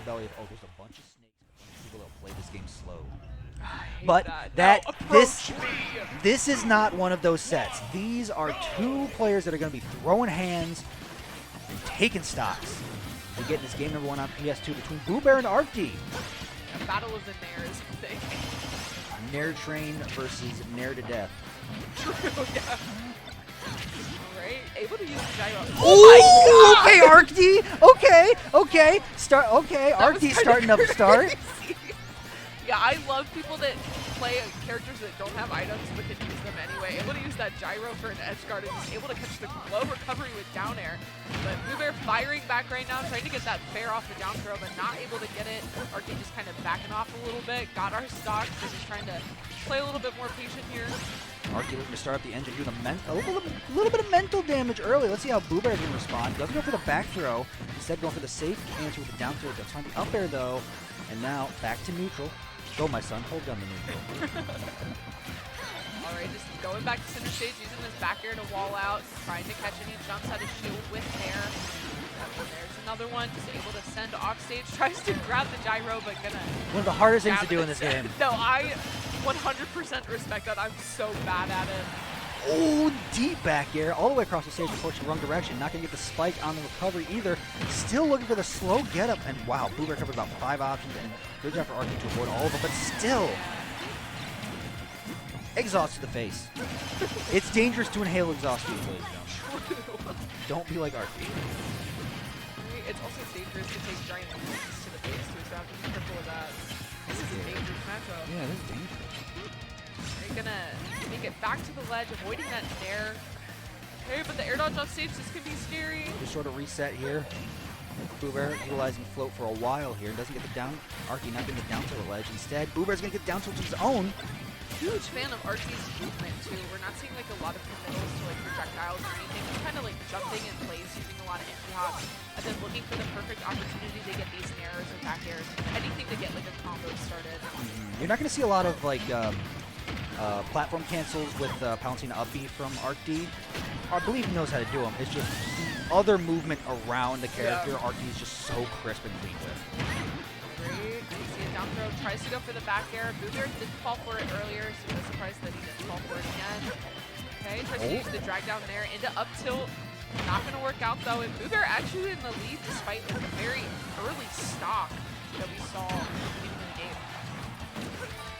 underbelly of, oh, there's a bunch of snakes, a bunch of people that play this game slow. But that this is not one of those sets. These are two players that are going to be throwing hands and taking stocks. We're getting this game number 1 on PS2 between BooBear and Arkdee. A battle of the Nairs, I think. Nair Train versus Nair to Death. True, yeah. Right? Able to use the gyro. Oh my God! Okay, Arkdee. Okay. Arkdee starting up start. Yeah, I love people that play characters that don't have items but can use them anyway. Able to use that gyro for an edge guard and just able to catch the low recovery with down air. But BooBear firing back right now, trying to get that fair off the down throw, but not able to get it. Arkdee just kind of backing off a little bit. Got our stock, so just trying to play a little bit more patient here. Arkdee looking to start up the engine, do a little bit of mental damage early. Let's see how BooBear can respond. Doesn't go for the back throw, instead going for the safe answer with the down throw. Does find the up air though, and now back to neutral. Go, my son. Hold down the neutral. All right, just going back to center stage, using this back air to wall out, trying to catch any jumps out of shield with air. There's another one, just able to send off stage. Tries to grab the gyro, but gonna. One of the hardest things to do in this game. No, I 100% respect that. I'm so bad at it. Oh, deep back air all the way across the stage, unfortunately, wrong direction. Not going to get the spike on the recovery either. Still looking for the slow get up, and wow, BooBear covered about 5 options, and good job for Arkdee to avoid all of them, but still. Exhaust to the face. It's dangerous to inhale exhaust to ladies and gentlemen. Don't be like Arkdee. It's also dangerous to take giant hits to the face too, so I have to be careful with that. This is a dangerous matchup. Yeah, this is dangerous. They're gonna make it back to the ledge, avoiding that nair. Okay, but the air dodge off stage, this could be scary. Just sort of reset here. BooBear utilizing float for a while here. Doesn't get the down. Arkdee not getting the down to the ledge. Instead, BooBear's gonna get down to his own. Huge fan of Arkdee's movement too. We're not seeing like a lot of committals to like projectiles or anything. We're kind of like jumping in place, using a lot of empty hops, and then looking for the perfect opportunity to get these nairs or back airs, anything to get like a combo started. You're not gonna see a lot of like platform cancels with Palutena up B from Arkdee. I believe he knows how to do them. It's just the other movement around the character. Yeah. Arkdee is just so crisp and clean with. Great. You see a down throw, tries to go for the back air. BooBear didn't fall for it earlier, so no surprise that he didn't fall for it again. Okay, tries to use the drag down there into up tilt. Not going to work out though, and BooBear actually in the lead despite like, the very early stock that we saw in the game.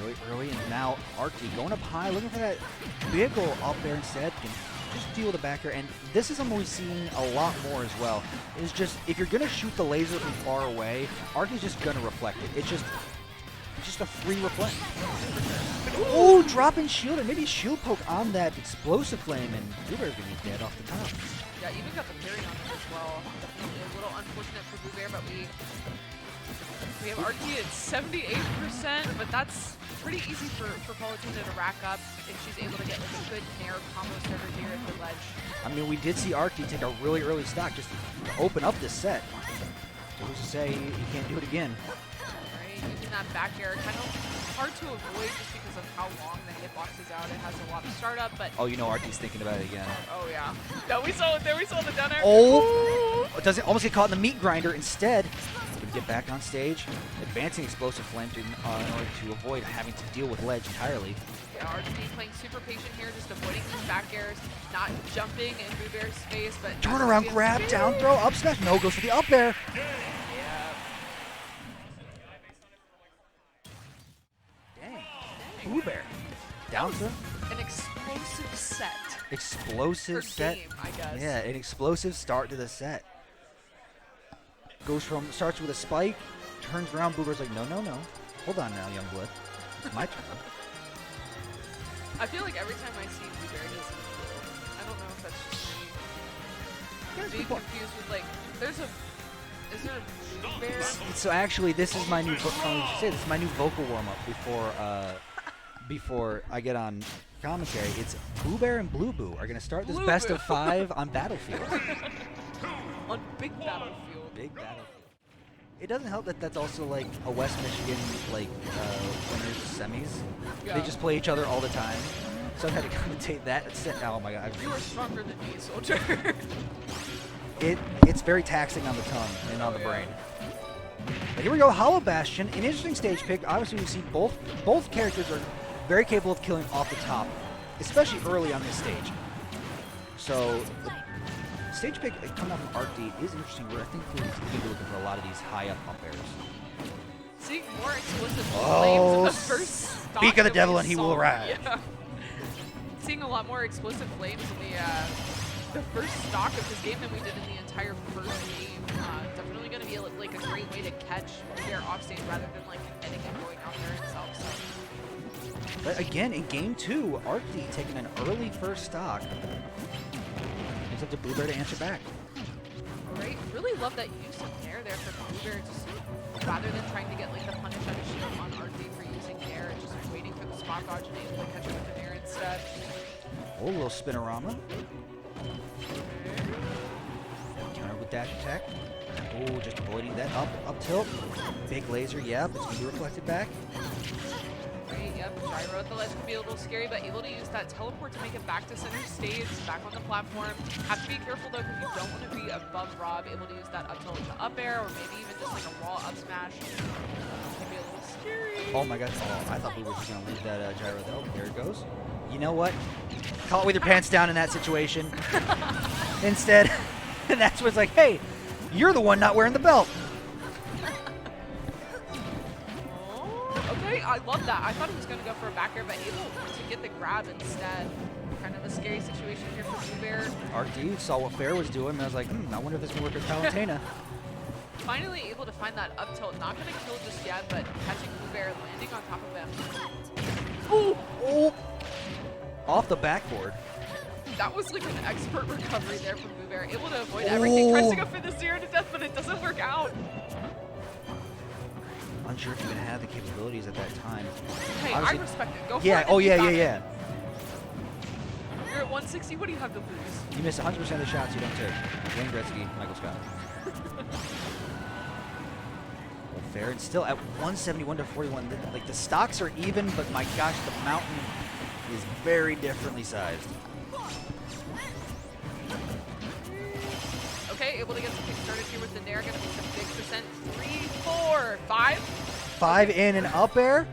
Really early, and now Arkdee going up high, looking for that vehicle up there instead. Can just deal with the back air, and this is something we've seen a lot more as well. Is just if you're gonna shoot the laser from far away, Arkdee's just gonna reflect it. It's just a free reflect. Oh, dropping shield, and maybe shield poke on that explosive flame, and BooBear's gonna be dead off the top. Yeah, even got the parry on it as well. Definitely a little unfortunate for BooBear, but we have Arkdee at 78%, but that's pretty easy for Palutena to rack up if she's able to get like a good nair combo starter here at the ledge. I mean, we did see Arkdee take a really early stock just to open up this set. So who's to say he can't do it again? Right, using that back air, kind of hard to avoid just because of how long the hitbox is out. It has a lot of startup, but... Oh, you know Arkdee's thinking about it again. Oh, yeah. No, we saw it there. We saw the down air. Oh! It doesn't almost get caught in the meat grinder. Instead, get back on stage, advancing explosive flame in order to avoid having to deal with ledge entirely. Yeah, Arkdee playing super patient here, just avoiding these back airs, not jumping in BooBear's face, but... Turn around, grab, down throw, up smash, no, goes for the up air. Yeah. Dang. BooBear. Down throw. An explosive set. Explosive set. Game, I guess. Yeah, an explosive start to the set. Starts with a spike, turns around, BooBear's like, no. Hold on now, young blood. It's my turn. I feel like every time I see BooBear, it is blue. I don't know if that's just me being confused with like, is there a BooBear? So actually, this is my new, this is my new vocal warm-up before I get on commentary. It's BooBear and Blue Boo are going to start this best of 5 on Battlefield. On Big Battlefield. Big Battlefield. It doesn't help that that's also like a West Michigan like winners semis. Yeah. They just play each other all the time. So I've had to commentate that. Oh my god. You are stronger than me, soldier. It's very taxing on the tongue and on the brain. But here we go, Hollow Bastion, an interesting stage pick. Obviously, we see both characters are very capable of killing off the top, especially early on this stage. So the stage pick coming off from Arkdee is interesting. Where I think we're going to be looking for a lot of these high up airs. Seeing more explosive flames in the first stock. Speak of the that devil we and he saw. will arrive. Yeah. Seeing a lot more explosive flames in the first stock of this game than we did in the entire first game. Definitely going to be like a great way to catch their offstage rather than like ending and going out there itself. So. But again, in game 2, Arkdee taking an early first stock. It's up to BooBear to answer back. Right, really love that use of Nair there for BooBear, just rather than trying to get like the punish out of shield on Arkdee for using Nair, just waiting for the spot dodge and able to catch it with the Nair instead. Oh, a little spinorama. Counter with dash attack. Oh, just avoiding that up tilt. Big laser, yep, it's going to be reflected back. Right, yep, gyro at the ledge can be a little scary, but able to use that teleport to make it back to center stage, back on the platform. Have to be careful though, because you don't want to be above Rob, able to use that up tilt to up air, or maybe even just like a raw up smash. Can be a little scary. Oh my gosh, I thought we were just going to leave that gyro though. There it goes. You know what? Call it with your pants down in that situation. Instead, and that's what's like, hey, you're the one not wearing the belt. Okay, I love that. I thought he was going to go for a back air, but able to get the grab instead. Kind of a scary situation here for BooBear. Arkdee saw what Fair was doing, and I was like, I wonder if this can work with Palutena. Finally able to find that up tilt. Not going to kill just yet, but catching BooBear, landing on top of him. Ooh! Oh! Off the backboard. That was like an expert recovery there from BooBear. Able to avoid everything. Tries to go for the 0 to death, but it doesn't work out. Unsure if you even had the capabilities at that time. Hey, obviously, I respect it. Go for yeah, it. oh You yeah, got yeah, it. yeah. You're at 160. What do you have to lose? You miss 100% of the shots you don't take. Wayne Gretzky, Michael Scott. Well, Fair, and still at 171 to 41. Like the stocks are even, but my gosh, the mountain is very differently sized. Okay, able to get something started here with the Nair. Gonna be some big percent. 3, 4, 5. 5 in an up air.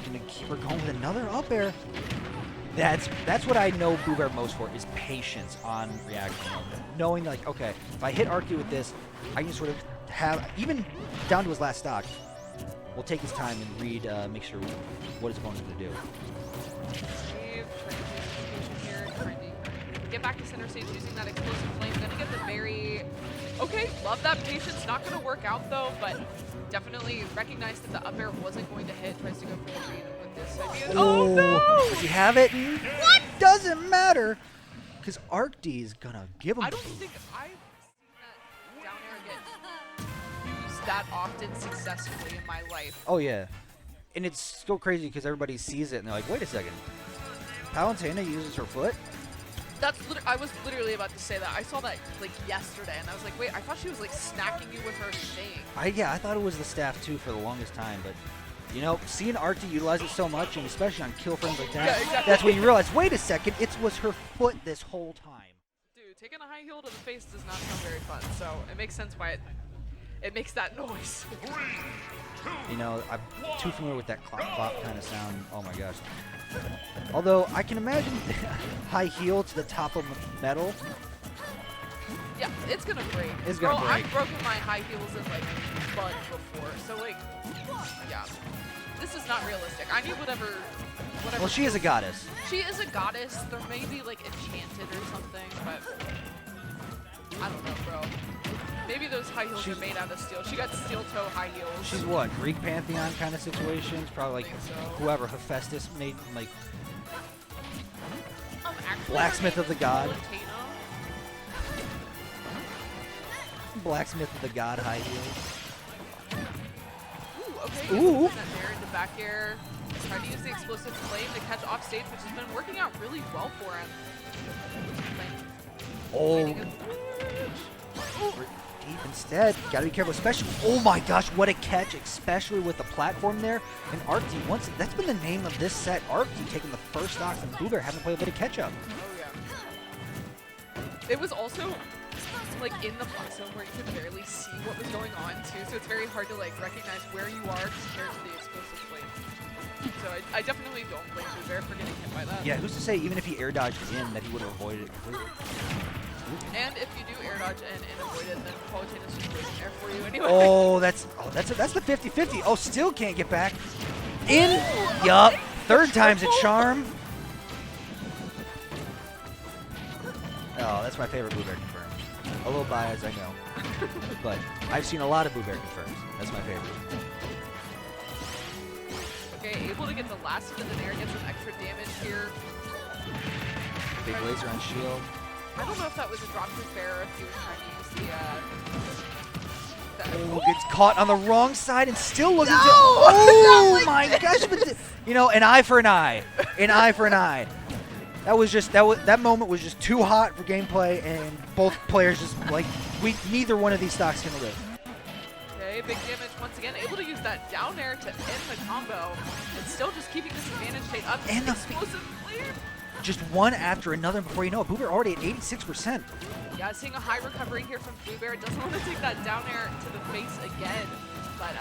Gonna keep her going with another up air. That's what I know BooBear most for, is patience on reaction. Knowing like, okay, if I hit Arkdee with this, I can sort of have, even down to his last stock, we'll take his time and read, make sure what his opponent's gonna do. Get back to center stage using that explosive flame. Gonna get the very... Okay, love that patience. Not gonna work out though, but definitely recognized that the up air wasn't going to hit. Tries to go for the read with this idea. Oh no! Does he have it? What? Doesn't matter. Because Arkdee is gonna give him. I don't think I've seen that down air get used that often successfully in my life. Oh yeah. And it's so crazy because everybody sees it and they're like, wait a second. Palutena uses her foot? I was literally about to say that. I saw that like yesterday, and I was like, wait, I thought she was like snacking you with her thing. Yeah, I thought it was the staff too for the longest time, but you know, seeing Arkdee utilize it so much, and especially on kill frames like that, Yeah, exactly. that's when you realize, wait a second, it was her foot this whole time. Dude, taking a high heel to the face does not sound very fun, so it makes sense why it makes that noise. You know, I'm too familiar with that clop clop kind of sound. Oh my gosh. Although I can imagine high heel to the top of metal. Yeah, it's gonna break. It's gonna break. I've broken my high heels in like mud before, so like, yeah, this is not realistic. I need whatever. Well, she is a goddess. She is a goddess. There may be like enchanted or something, but I don't know, bro. Maybe those high heels are made out of steel. She got steel toe high heels. She's what, Greek pantheon kind of situations? Probably like so. whoever Hephaestus made, like Actually, blacksmith of the god. Palutena. Blacksmith of the god high heels. Ooh, okay. Ooh. That there into back air. Trying to use the explosive flame to catch off stage, which has been working out really well for him. Oh. Deep instead. Gotta be careful, especially. Oh my gosh, what a catch, especially with the platform there. And Arkdee, that's been the name of this set. Arkdee taking the first stock from BooBear, having to play a bit of catch up. Oh yeah. It was also like in the block zone where you could barely see what was going on too, so it's very hard to like recognize where you are compared to the explosive flame. So I definitely don't blame BooBear for getting hit by that. Yeah, who's to say even if he air dodged in that he would have avoided it completely? And if you do air dodge and avoid it, then Palutena's just waiting there for you anyway. Oh, that's the 50-50. Oh, still can't get back. In. Yup. Third time's a charm. Oh, that's my favorite BooBear confirmed. A little biased, I know. But I've seen a lot of BooBear confirms. That's my favorite. Okay, able to get the last of the Nair, get some extra damage here. Big laser on shield. I don't know if that was a drop to fair or if he was trying to use the Oh, gets caught on the wrong side and still looking to. No! Oh my gosh! But you know, an eye for an eye. An eye for an eye. That moment was just too hot for gameplay, and both players just like neither one of these stocks can live. Okay, big damage once again. Able to use that down air to end the combo, and still just keeping this advantage state up. And the explosive flare. Just one after another before you know it. BooBear already at 86%. Yeah, seeing a high recovery here from BooBear. Doesn't want to take that down air to the face again, but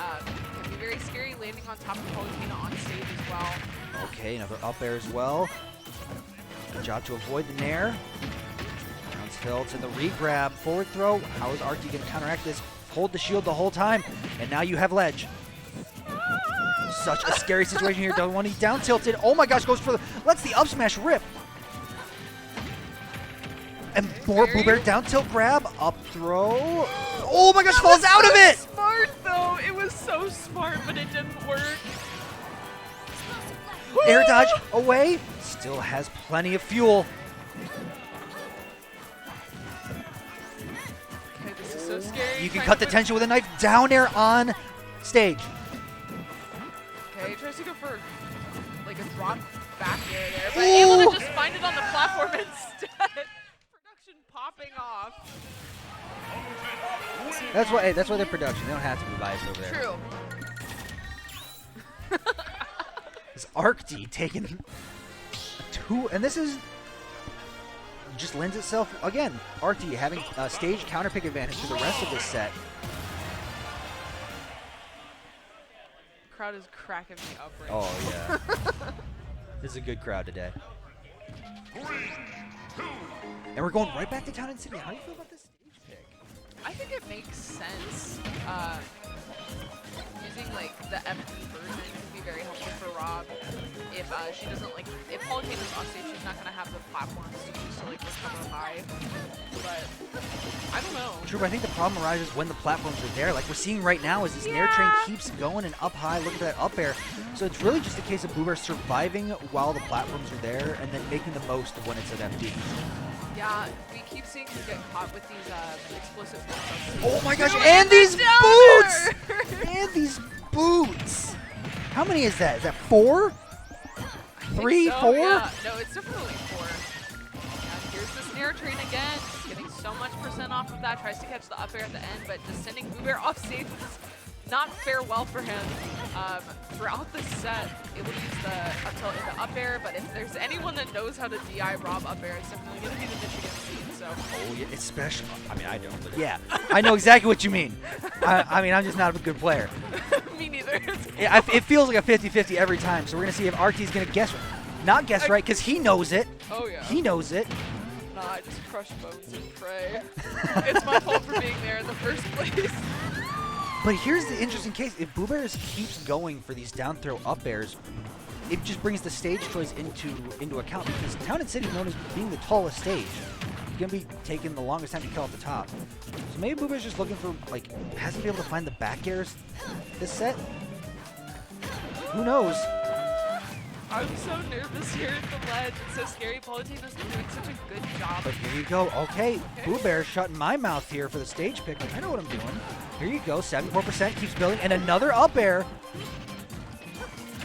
can be very scary landing on top of Palutena on stage as well. Okay, another up air as well. Good job to avoid the nair. Down tilt and the re-grab. Forward throw. How is Arkdee going to counteract this? Hold the shield the whole time, and now you have ledge. Such a scary situation here. Don't want to down tilted. Oh my gosh, goes for the lets the up smash rip. And more BooBear down tilt grab, up throw. Oh my gosh, falls out of it! Smart though. It was so smart, but it didn't work. Air dodge away. Still has plenty of fuel. Okay, this is so scary. You can cut the tension with a knife. Down air on stage. Okay, tries to go for like a drop back air there, but able to just find it on the platform instead. Production popping off. That's why they're production. They don't have to be biased over there. True. It's Arkdee taking two, and this is just lends itself again. Arkdee having a stage counter pick advantage for the rest of this set. Crowd is cracking me up right Oh yeah, this is a good crowd today. And we're going right back to Town and City. How do you feel about this stage pick? I think it makes sense. Using like the FD version could be very helpful for Rob. If she doesn't like, if Palutena's off stage, she's not gonna have the platforms to use to like recover high. But I don't know. True, but I think the problem arises when the platforms are there. Like we're seeing right now as this Nair train keeps going and up high. Look at that up air. So it's really just a case of BooBear surviving while the platforms are there and then making the most of when it's at FD. Yeah, we keep seeing him get caught with these explosive things. Oh my gosh, and these boots! And these boots! How many is that? Is that 4? 3, 4? Yeah. No, it's definitely 4. And here's the snare train again. Getting so much % off of that. Tries to catch the up air at the end, but just sending BooBear off stage does not fare well for him. Throughout the set, able to use the up tilt into up air, but if there's anyone that knows how to DI Rob up air, it's definitely going to be the Michigan State. So. Oh yeah, especially. I mean, I don't, but yeah, I know exactly what you mean. I mean, I'm just not a good player. Me neither. It feels like a 50-50 every time. So we're gonna see if Arkdee's gonna guess, not guess right, because he knows it. Oh yeah. He knows it. Nah, I just crush bones and pray. It's my fault for being there in the first place. But here's the interesting case. If BooBear keeps going for these down throw up airs, it just brings the stage choice into account, because Town and City is known as being the tallest stage. It's going to be taking the longest time to kill at the top. So maybe BooBear's just looking for, like, hasn't been able to find the back airs this set. Who knows? I'm so nervous here at the ledge. It's so scary. Palutena's been doing such a good job. But here you go. Okay, BooBear shutting my mouth here for the stage pick. Like, I know what I'm doing. Here you go. 74% keeps building, and another up air.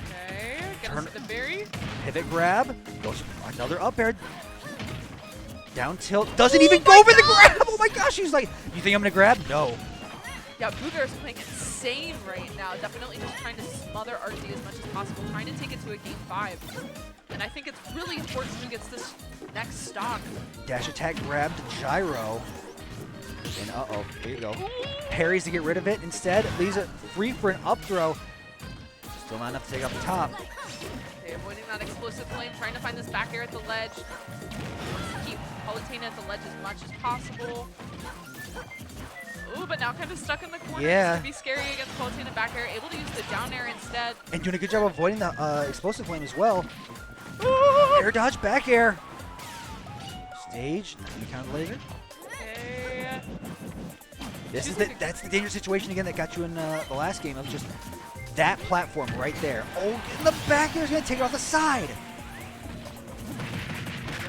Okay, gonna hit the berry. Pivot grab. Goes another up air. Down tilt. Doesn't even go for the grab. Oh my gosh. He's like, you think I'm going to grab? No. Yeah, BooBear's playing insane right now. Definitely just trying to smother Arkdee as much as possible, trying to take it to a game 5. And I think it's really important who gets this next stock. Dash attack grab to gyro. And here you go. Parries to get rid of it. Instead, leaves it free for an up throw. Still not enough to take off the top. Okay, avoiding that explosive flame, trying to find this back air at the ledge. Wants to keep Palutena at the ledge as much as possible. Ooh, but now kind of stuck in the corner. Yeah. This could be scary against Palutena back air. Able to use the down air instead. And doing a good job avoiding the explosive flame as well. Ooh. Air dodge, back air. Stage, not gonna count later. Okay. That's the dangerous situation again that got you in the last game of just that platform right there. Oh, in the back air is gonna take it off the side.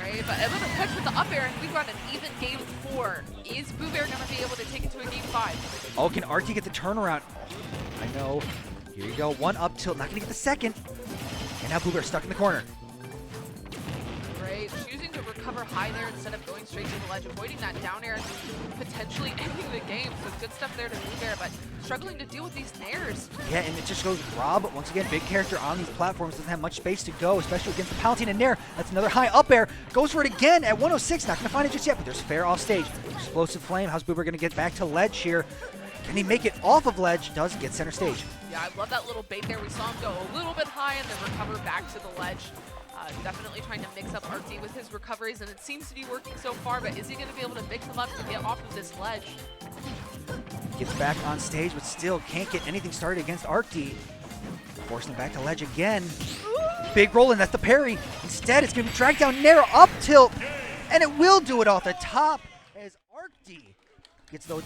Right, but able to catch with the up air, and we've got an even game 4. Is BooBear gonna be able to take it to a game 5? Oh, can Arkdee get the turnaround? Oh, I know. Here you go, one up tilt, not gonna get the second. And now BooBear stuck in the corner. Right, choosing to recover high there instead of going straight to the ledge, avoiding that down air, potentially ending the game. So good stuff there to BooBear, but struggling to deal with these nairs. Yeah, and it just goes Rob. Once again, big character on these platforms, doesn't have much space to go, especially against the Palutena nair. That's another high up air. Goes for it again at 106. Not going to find it just yet, but there's fair off stage. Explosive flame. How's BooBear going to get back to ledge here? Can he make it off of ledge? Does get center stage. Yeah, I love that little bait there. We saw him go a little bit high and then recover back to the ledge. Definitely trying to mix up Arkdee with his recoveries, and it seems to be working so far, but is he going to be able to mix them up to get off of this ledge? Gets back on stage, but still can't get anything started against Arkdee. Forcing it back to ledge again. Big roll, and that's the parry. Instead, it's going to be dragged down narrow up tilt, and it will do it off the top as Arkdee gets those